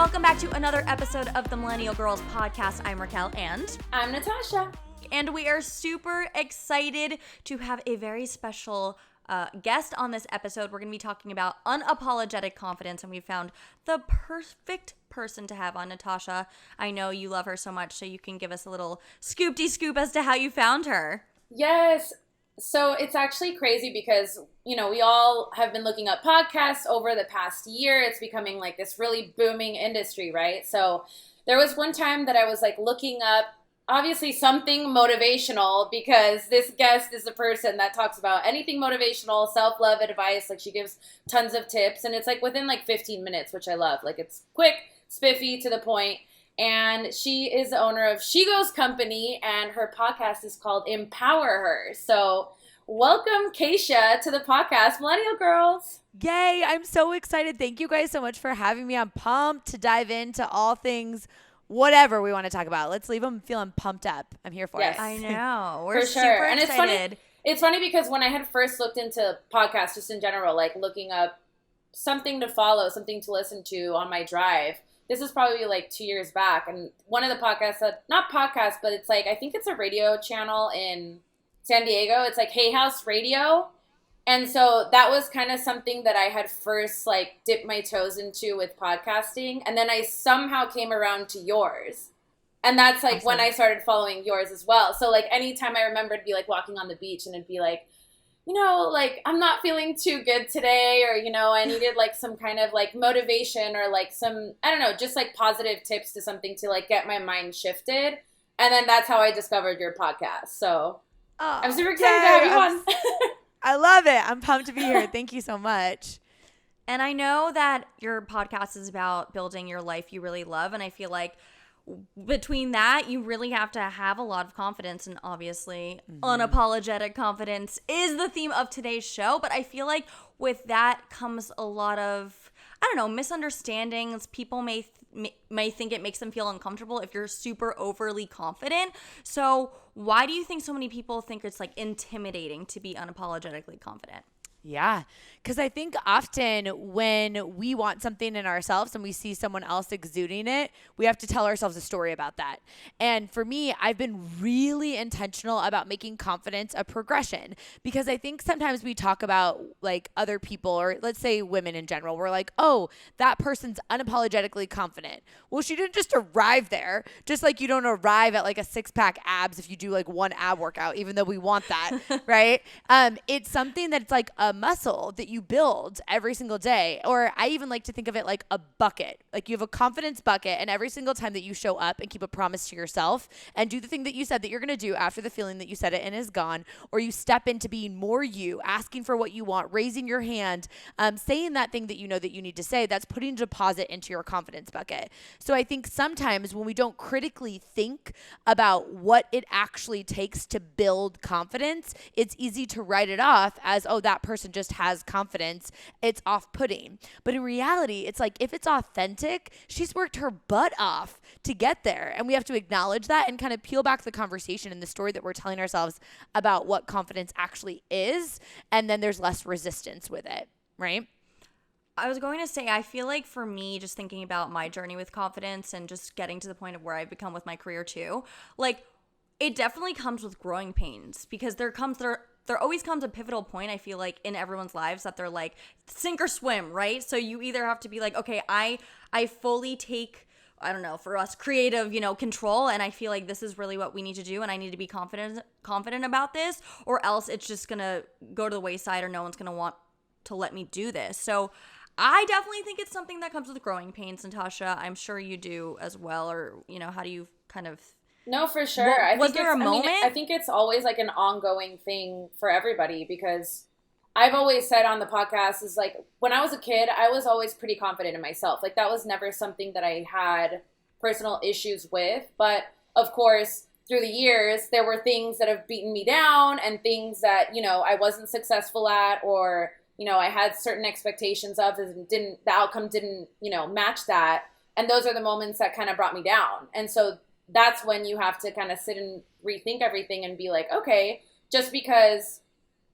Welcome back to another episode of the Millennial Girls Podcast. I'm Raquel and I'm Natasha. And we are super excited to have a very special guest on this episode. We're going to be talking about unapologetic confidence, and we found the perfect person to have on, Natasha. I know you love her so much, so you can give us a little scoop-de scoop as to how you found her. Yes. So it's actually crazy because, you know, we all have been looking up podcasts over the past year. It's becoming like this really booming industry, right? So there was one time that I was like looking up obviously something motivational because this guest is a person that talks about anything motivational, self-love advice. Like she gives tons of tips and it's like within like 15 minutes, which I love. Like it's quick, spiffy, to the point. And she is the owner of She Goes Company, and her podcast is called Empower Her. So welcome, Kacia, to the podcast, Millennial Girls. Yay, I'm so excited. Thank you guys so much for having me. I'm pumped to dive into all things, whatever we want to talk about. Let's leave them feeling pumped up. I'm here for it. I know. We're for sure. super And excited. It's funny because when I had first looked into podcasts just in general, like looking up something to follow, something to listen to on my drive, this is probably like 2 years back. And one of the podcasts, not podcast, but it's like, I think it's a radio channel in San Diego. It's like Hay House Radio. And so that was kind of something that I had first like dipped my toes into with podcasting. And then I somehow came around to yours. And that's like when I started following yours as well. So like anytime I remember to be like walking on the beach and it'd be like, you know, like I'm not feeling too good today, or, you know, I needed like some kind of like motivation or like some, I don't know, just like positive tips to something to like get my mind shifted. And then that's how I discovered your podcast. So I'm super excited to have you on. I love it. I'm pumped to be here. Thank you so much. And I know that your podcast is about building your life you really love. And I feel like between that, you really have to have a lot of confidence. And obviously, unapologetic confidence is the theme of today's show. But I feel like with that comes a lot of, I don't know, misunderstandings. People may think it makes them feel uncomfortable if you're super overly confident. So why do you think so many people think it's like intimidating to be unapologetically confident? Yeah, because I think often when we want something in ourselves and we see someone else exuding it, we have to tell ourselves a story about that. And for me, I've been really intentional about making confidence a progression, because I think sometimes we talk about like other people, or let's say women in general. We're like, oh, that person's unapologetically confident. Well, she didn't just arrive there, just like you don't arrive at like a 6-pack abs if you do like one ab workout, even though we want that, right? It's something that's like a muscle that you build every single day. Or I even like to think of it like a bucket. Like you have a confidence bucket, and every single time that you show up and keep a promise to yourself and do the thing that you said that you're going to do after the feeling that you said it and is gone, or you step into being more you, asking for what you want, raising your hand, saying that thing that you know that you need to say, that's putting a deposit into your confidence bucket. So I think sometimes when we don't critically think about what it actually takes to build confidence, it's easy to write it off as, oh, that person just has confidence. It's off-putting. But in reality, it's like if it's authentic, she's worked her butt off to get there. And we have to acknowledge that and kind of peel back the conversation and the story that we're telling ourselves about what confidence actually is. And then there's less resistance with it, right? I was going to say, I feel like for me, just thinking about my journey with confidence and just getting to the point of where I've become with my career too, like it definitely comes with growing pains, because there always comes a pivotal point, I feel like, in everyone's lives that they're like sink or swim, right? So you either have to be like, okay, I fully take, I don't know, for us, creative, you know, control, and I feel like this is really what we need to do, and I need to be confident about this, or else it's just gonna go to the wayside, or no one's gonna want to let me do this. So I definitely think it's something that comes with growing pains, Natasha. I'm sure you do as well, or, you know, how do you kind of... No, for sure. Was there a moment? I think it's always like an ongoing thing for everybody, because I've always said on the podcast is like, when I was a kid, I was always pretty confident in myself. Like that was never something that I had personal issues with. But of course, through the years, there were things that have beaten me down and things that, you know, I wasn't successful at, or, you know, I had certain expectations of and the outcome didn't, you know, match that. And those are the moments that kind of brought me down. And so that's when you have to kind of sit and rethink everything and be like, okay, just because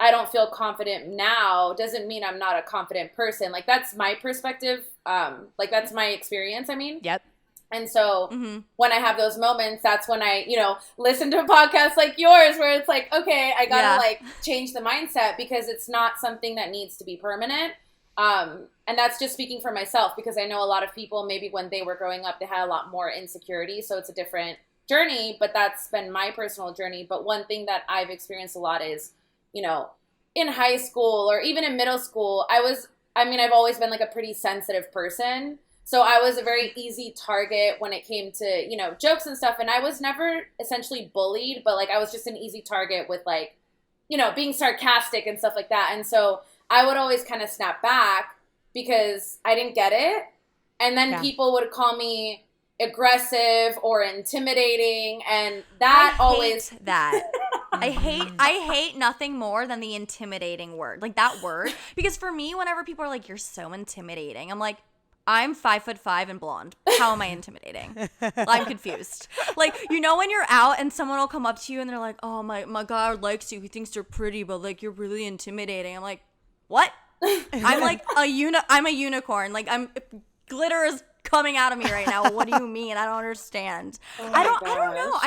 I don't feel confident now doesn't mean I'm not a confident person. Like, that's my perspective. Like, that's my experience, I mean. Yep. And so when I have those moments, that's when I, listen to a podcast like yours where it's like, okay, I got to like change the mindset because it's not something that needs to be permanent. And that's just speaking for myself because I know a lot of people, maybe when they were growing up, they had a lot more insecurity. So it's a different journey, but that's been my personal journey. But one thing that I've experienced a lot is, in high school or even in middle school, I've always been like a pretty sensitive person. So I was a very easy target when it came to, jokes and stuff. And I was never essentially bullied, but like I was just an easy target with like, being sarcastic and stuff like that. And so I would always kind of snap back because I didn't get it. And then people would call me aggressive or intimidating. And that I hate nothing more than the intimidating word, like that word. Because for me, whenever people are like, you're so intimidating, I'm like, I'm 5'5" and blonde. How am I intimidating? I'm confused. Like, when you're out and someone will come up to you and they're like, oh, my God likes you. He thinks you're pretty, but like, you're really intimidating. I'm like, what? I'm like I'm a unicorn. Like, glitter is coming out of me right now. What do you mean? I don't understand. I don't know.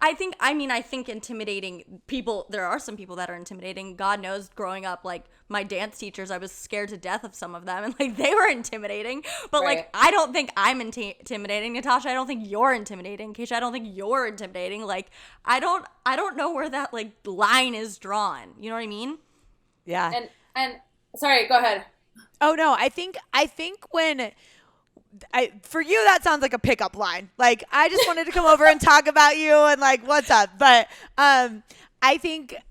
I think intimidating people, there are some people that are intimidating. God knows, growing up, like my dance teachers, I was scared to death of some of them and like they were intimidating. But like, I don't think I'm intimidating. Natasha, I don't think you're intimidating. Kacia, I don't think you're intimidating. Like, I don't know where that like line is drawn. You know what I mean? Yeah. And sorry, go ahead. Oh no, I think when for you, that sounds like a pickup line. Like, I just wanted to come over and talk about you and like, what's up? But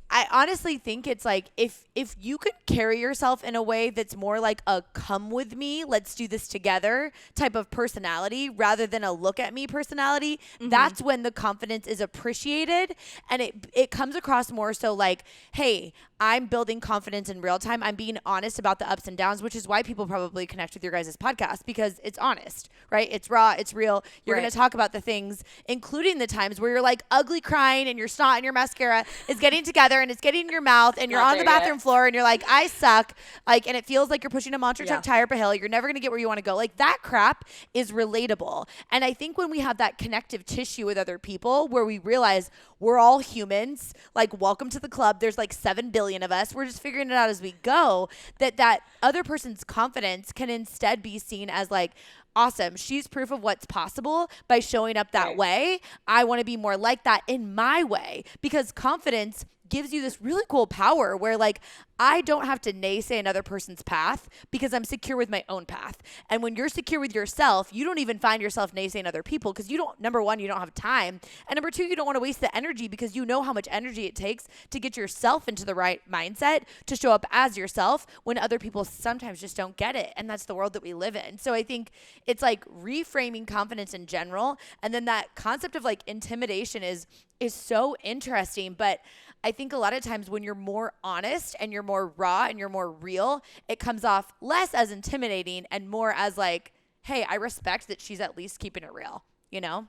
I honestly think it's like if you could carry yourself in a way that's more like a come with me, let's do this together type of personality rather than a look at me personality, that's when the confidence is appreciated and it comes across more so like, hey, I'm building confidence in real time. I'm being honest about the ups and downs, which is why people probably connect with your guys' podcast because it's honest, right? It's raw, it's real. You're going to talk about the things, including the times where you're like ugly crying and your snot and your mascara is getting together and it's getting in your mouth and you're on the bathroom floor and you're like, I suck. Like, and it feels like you're pushing a monster truck tire up a hill. You're never going to get where you want to go. Like, that crap is relatable. And I think when we have that connective tissue with other people where we realize we're all humans, like, welcome to the club. There's like 7 billion of us. We're just figuring it out as we go. That other person's confidence can instead be seen as like, awesome. She's proof of what's possible by showing up that way. I want to be more like that in my way because confidence gives you this really cool power where like I don't have to naysay another person's path because I'm secure with my own path. And when you're secure with yourself, you don't even find yourself naysaying other people because you don't, number one, you don't have time. And number two, you don't want to waste the energy because you know how much energy it takes to get yourself into the right mindset to show up as yourself when other people sometimes just don't get it. And that's the world that we live in. So I think it's like reframing confidence in general. And then that concept of like intimidation is so interesting. But I think a lot of times when you're more honest and you're more raw and you're more real, it comes off less as intimidating and more as like, hey, I respect that she's at least keeping it real, you know?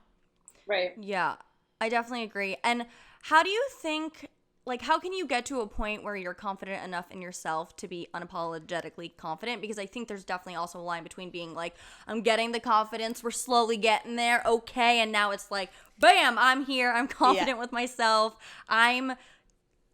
Right. Yeah, I definitely agree. And how do you think, like, how can you get to a point where you're confident enough in yourself to be unapologetically confident? Because I think there's definitely also a line between being like, I'm getting the confidence, we're slowly getting there, okay, and now it's like, bam, I'm here, I'm confident with myself, I'm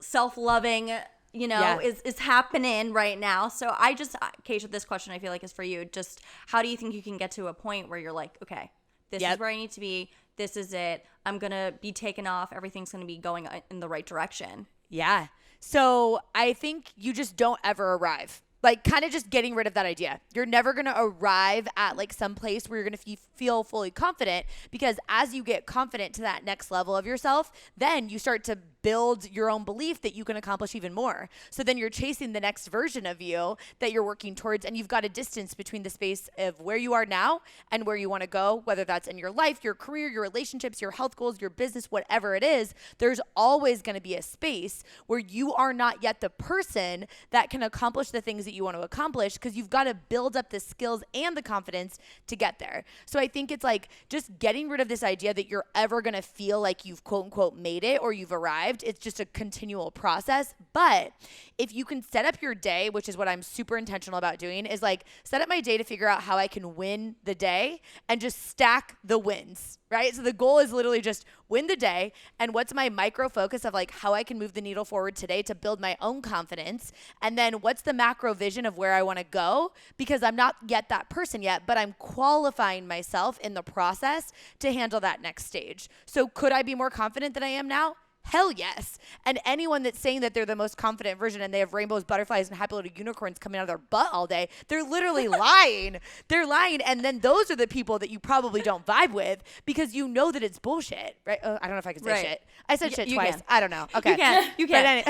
self-loving, is happening right now. So Kacia, this question I feel like is for you. Just how do you think you can get to a point where you're like, okay, this is where I need to be. This is it. I'm going to be taken off. Everything's going to be going in the right direction. Yeah. So I think you just don't ever arrive. Like, kind of just getting rid of that idea. You're never going to arrive at like some place where you're going to feel fully confident, because as you get confident to that next level of yourself, then you start to build your own belief that you can accomplish even more. So then you're chasing the next version of you that you're working towards, and you've got a distance between the space of where you are now and where you want to go, whether that's in your life, your career, your relationships, your health goals, your business, whatever it is. There's always going to be a space where you are not yet the person that can accomplish the things that you want to accomplish, because you've got to build up the skills and the confidence to get there. So I think it's like just getting rid of this idea that you're ever going to feel like you've quote unquote made it or you've arrived, arrived. It's just a continual process. But if you can set up your day, which is what I'm super intentional about doing, is like set up my day to figure out how I can win the day and just stack the wins, right? So the goal is literally just win the day, and what's my micro focus of like how I can move the needle forward today to build my own confidence, and then what's the macro vision of where I want to go, because I'm not yet that person yet, but I'm qualifying myself in the process to handle that next stage. So could I be more confident than I am now? Hell yes. And anyone that's saying that they're the most confident version and they have rainbows, butterflies, and happy little unicorns coming out of their butt all day, they're literally lying. They're lying. And then those are the people that you probably don't vibe with because you know that it's bullshit, right? I don't know if I can say shit. I said shit twice. Can. I don't know. Okay. You can.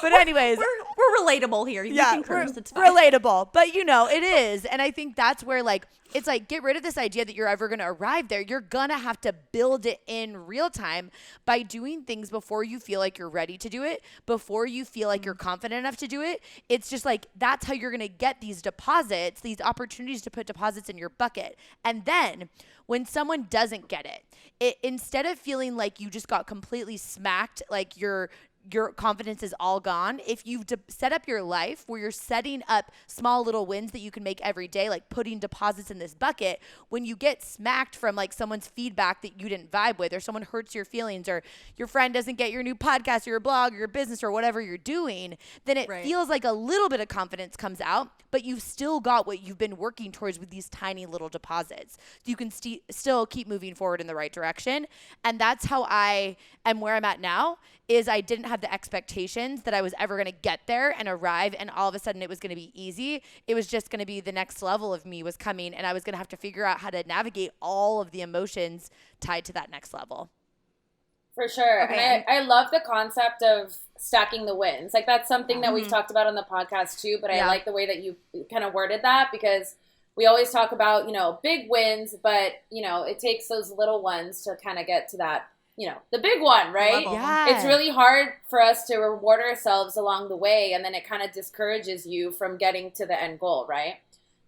But anyways. We're relatable here. You can curse. It's fine. Relatable. But you know, it is. And I think that's where like, it's like, get rid of this idea that you're ever going to arrive there. You're going to have to build it in real time by doing things before you feel like you're ready to do it, before you feel like you're confident enough to do it. It's just like, that's how you're going to get these deposits, these opportunities to put deposits in your bucket. And then when someone doesn't get it, instead of feeling like you just got completely smacked, like your confidence is all gone. If you've set up your life where you're setting up small little wins that you can make every day, like putting deposits in this bucket, when you get smacked from like someone's feedback that you didn't vibe with, or someone hurts your feelings, or your friend doesn't get your new podcast or your blog or your business or whatever you're doing, then it feels like a little bit of confidence comes out, but you've still got what you've been working towards with these tiny little deposits. So you can still keep moving forward in the right direction. And that's how I am where I'm at now, is I didn't have the expectations that I was ever going to get there and arrive, and all of a sudden it was going to be easy. It was just going to be the next level of me was coming, and I was going to have to figure out how to navigate all of the emotions tied to that next level. For sure. Okay. And I love the concept of stacking the wins. Like that's something that we've talked about on the podcast too, but I like the way that you kind of worded that, because we always talk about, big wins, but, it takes those little ones to kind of get to that, the big one, right? Yeah. It's really hard for us to reward ourselves along the way, and then it kind of discourages you from getting to the end goal, right?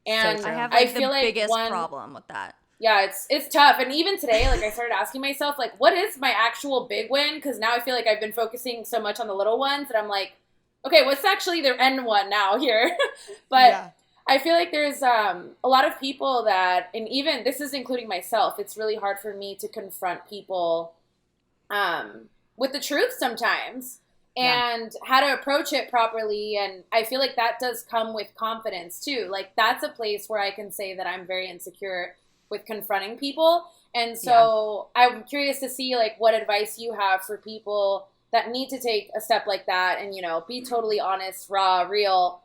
And I have I feel the biggest problem with that. Yeah, it's tough. And even today, like I started asking myself, like, what is my actual big win? Because now I feel like I've been focusing so much on the little ones that I'm like, okay, what's actually their end one now here? But I feel like there's a lot of people that, and even this is including myself, it's really hard for me to confront people with the truth sometimes and how to approach it properly. And I feel like that does come with confidence too. Like that's a place where I can say that I'm very insecure with confronting people. And so I'm curious to see like what advice you have for people that need to take a step like that and, be totally honest, raw, real,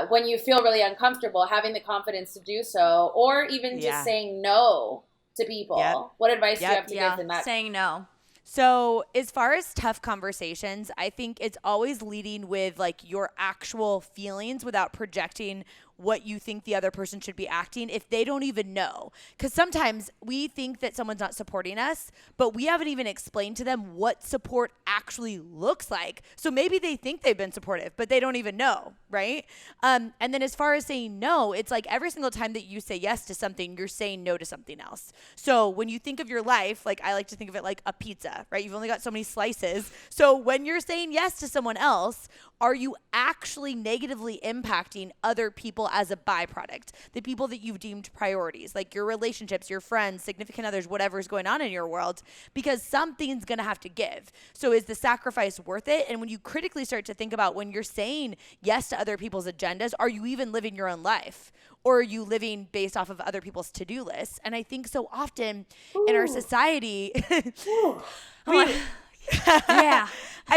when you feel really uncomfortable, having the confidence to do so, or even just saying no to people. What advice do you have to give in that? Saying no. So as far as tough conversations, I think it's always leading with like your actual feelings without projecting what you think the other person should be acting if they don't even know. Because sometimes we think that someone's not supporting us, but we haven't even explained to them what support actually looks like. So maybe they think they've been supportive, but they don't even know, right? And then as far as saying no, it's like every single time that you say yes to something, you're saying no to something else. So when you think of your life, like I like to think of it like a pizza, right? You've only got so many slices. So when you're saying yes to someone else, are you actually negatively impacting other people as a byproduct? The people that you've deemed priorities, like your relationships, your friends, significant others, whatever's going on in your world, because something's going to have to give. So is the sacrifice worth it? And when you critically start to think about when you're saying yes to other people's agendas, are you even living your own life? Or are you living based off of other people's to-do lists? And I think so often in our society, I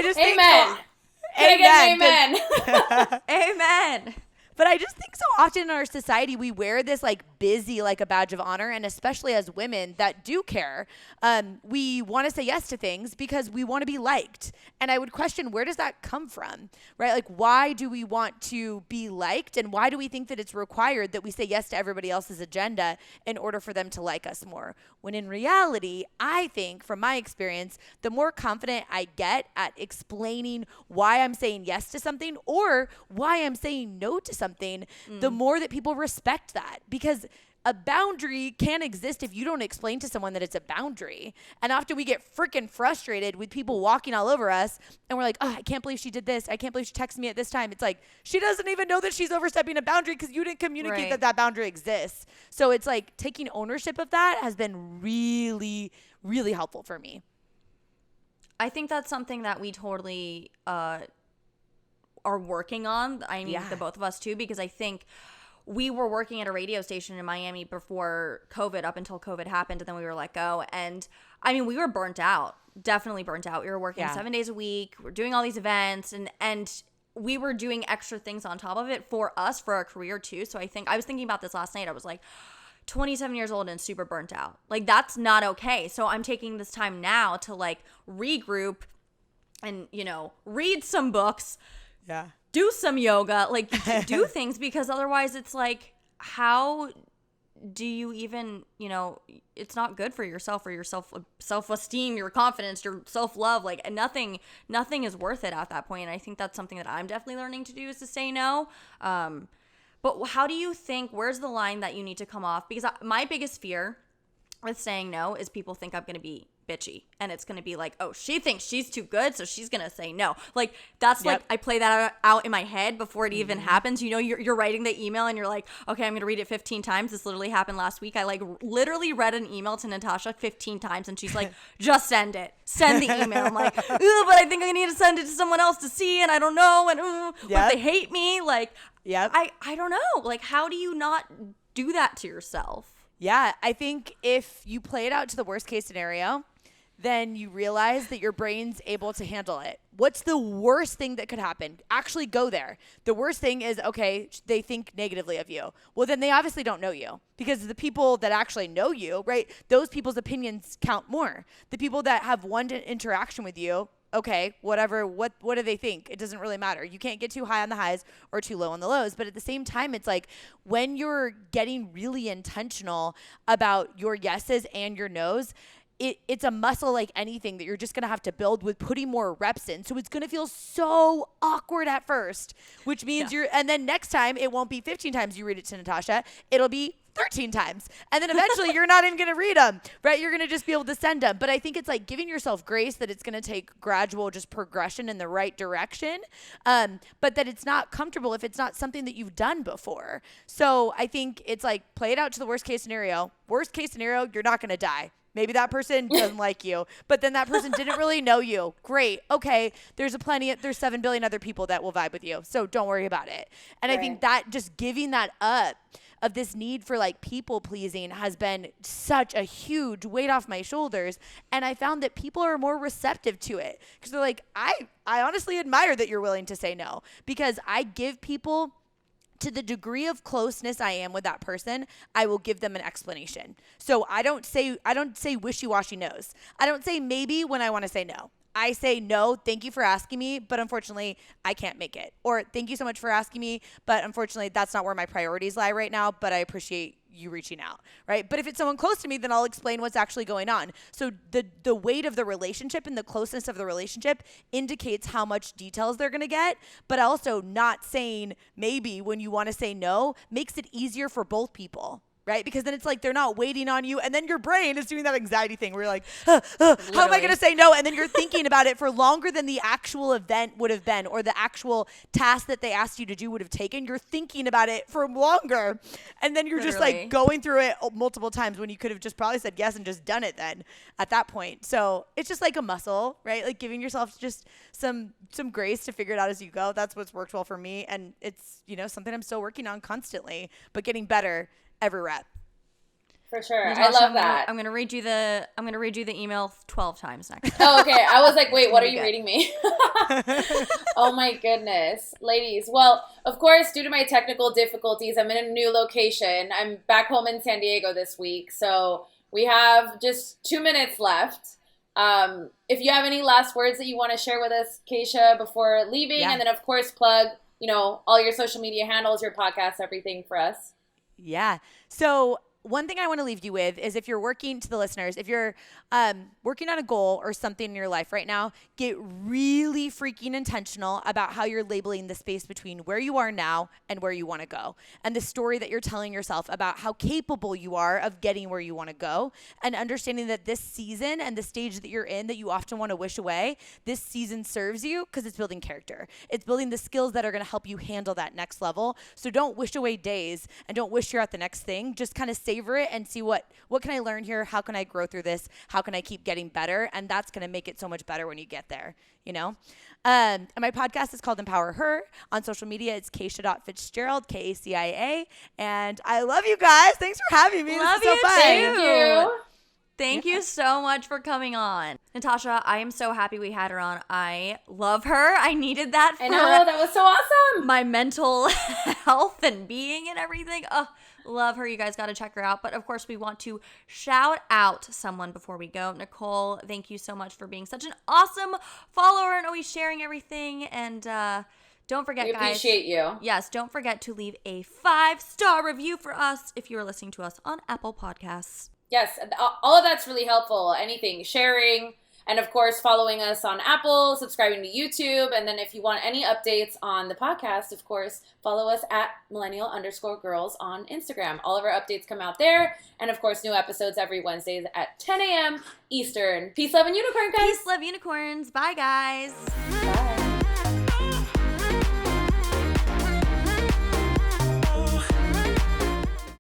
just think so. Amen. Amen. But I just think so often in our society, we wear this like busy like a badge of honor. And especially as women that do care, we want to say yes to things because we want to be liked. And I would question, where does that come from, right? Like, why do we want to be liked? And why do we think that it's required that we say yes to everybody else's agenda in order for them to like us more? When in reality, I think from my experience, the more confident I get at explaining why I'm saying yes to something or why I'm saying no to something, the more that people respect that. Because a boundary can't exist if you don't explain to someone that it's a boundary. And often we get freaking frustrated with people walking all over us and we're like, oh, I can't believe she did this. I can't believe she texted me at this time. It's like, she doesn't even know that she's overstepping a boundary because you didn't communicate Right. that boundary exists. So it's like taking ownership of that has been really, really helpful for me. I think that's something that we totally are working on. I mean, Yeah. the both of us too, because I think we were working at a radio station in Miami before COVID, up until COVID happened, and then we were let go. And I mean, we were burnt out, definitely burnt out. We were working 7 days a week. We're doing all these events, and we were doing extra things on top of it for us, for our career too. So I was thinking about this last night. I was like, 27 years old and super burnt out. Like, that's not okay. So I'm taking this time now to like regroup and, read some books, do some yoga, like do things, because otherwise it's like, how do you even, it's not good for yourself or your self-esteem, your confidence, your self-love, like nothing is worth it at that point. And I think that's something that I'm definitely learning to do, is to say no. But how do you think, where's the line that you need to come off? Because my biggest fear with saying no is people think I'm going to be bitchy, and it's going to be like, oh, she thinks she's too good, so she's going to say no. Like, that's like, I play that out in my head before it even happens. You're writing the email and you're like, okay, I'm going to read it 15 times. This literally happened last week. I like literally read an email to Natasha 15 times, and she's like, just send it. Send the email. I'm like, but I think I need to send it to someone else to see, and I don't know, and what if they hate me? Like, I don't know. Like, how do you not do that to yourself? Yeah, I think if you play it out to the worst case scenario, then you realize that your brain's able to handle it. What's the worst thing that could happen? Actually go there. The worst thing is, okay, they think negatively of you. Well, then they obviously don't know you, because the people that actually know you, right, those people's opinions count more. The people that have one interaction with you, okay, whatever, what do they think? It doesn't really matter. You can't get too high on the highs or too low on the lows. But at the same time, it's like when you're getting really intentional about your yeses and your nos, it's a muscle like anything that you're just going to have to build with putting more reps in. So it's going to feel so awkward at first, which means and then next time it won't be 15 times you read it to Natasha. It'll be 13 times. And then eventually you're not even going to read them, right? You're going to just be able to send them. But I think it's like giving yourself grace that it's going to take gradual just progression in the right direction. But that it's not comfortable if it's not something that you've done before. So I think it's like, play it out to the worst case scenario. Worst case scenario, you're not going to die. Maybe that person doesn't like you, but then that person didn't really know you. Great. Okay. There's 7 billion other people that will vibe with you. So don't worry about it. And I think that just giving that up of this need for like people pleasing has been such a huge weight off my shoulders. And I found that people are more receptive to it, because they're like, I honestly admire that you're willing to say no, because I give people, to the degree of closeness I am with that person, I will give them an explanation. So I don't say wishy-washy no's. I don't say maybe when I want to say no. I say no, thank you for asking me, but unfortunately I can't make it. Or thank you so much for asking me, but unfortunately that's not where my priorities lie right now, but I appreciate you reaching out, right? But if it's someone close to me, then I'll explain what's actually going on. So the weight of the relationship and the closeness of the relationship indicates how much details they're going to get, but also not saying maybe when you want to say no makes it easier for both people. Right? Because then it's like they're not waiting on you. And then your brain is doing that anxiety thing where you're like, how am I going to say no? And then you're thinking about it for longer than the actual event would have been, or the actual task that they asked you to do would have taken. You're thinking about it for longer. And then you're just like going through it multiple times when you could have just probably said yes and just done it then at that point. So it's just like a muscle, right? Like giving yourself just some grace to figure it out as you go. That's what's worked well for me. And it's, something I'm still working on constantly, but getting better every rep. For sure. Natasha, I love that. I'm gonna read you the email 12 times next. Oh, okay. I was like, wait, what are you reading me? Oh my goodness. Ladies. Well, of course, due to my technical difficulties, I'm in a new location. I'm back home in San Diego this week. So we have just 2 minutes left. If you have any last words that you want to share with us, Kacia, before leaving, and then of course plug, all your social media handles, your podcasts, everything for us. Yeah. So one thing I want to leave you with is if you're working, to the listeners, if you're working on a goal or something in your life right now, get really freaking intentional about how you're labeling the space between where you are now and where you want to go. And the story that you're telling yourself about how capable you are of getting where you want to go, and understanding that this season and the stage that you're in that you often want to wish away, this season serves you because it's building character. It's building the skills that are going to help you handle that next level. So don't wish away days and don't wish you're at the next thing. Just kind of savor it and see what can I learn here? How can I grow through this? How can I keep getting better? And that's going to make it so much better when you get there, you know? And my podcast is called Empower Her. On social media, it's Kacia.Fitzgerald, Kacia. And I love you guys. Thanks for having me. Love this is so you fun. Thank you. Thank you so much for coming on. Natasha, I am so happy we had her on. I love her. I needed that for I know, that was so awesome. my mental health and being and everything. Oh, love her. You guys got to check her out. But of course, we want to shout out someone before we go. Nicole, thank you so much for being such an awesome follower and always sharing everything. And don't forget, We guys. appreciate you. Yes, don't forget to leave a 5-star review for us if you are listening to us on Apple Podcasts. Yes, all of that's really helpful. Anything, sharing, and of course, following us on Apple, subscribing to YouTube, and then if you want any updates on the podcast, of course, follow us at Millennial_girls on Instagram. All of our updates come out there, and of course, new episodes every Wednesdays at 10 a.m. Eastern. Peace, love, and unicorn, guys. Peace, love, unicorns. Bye, guys. Bye.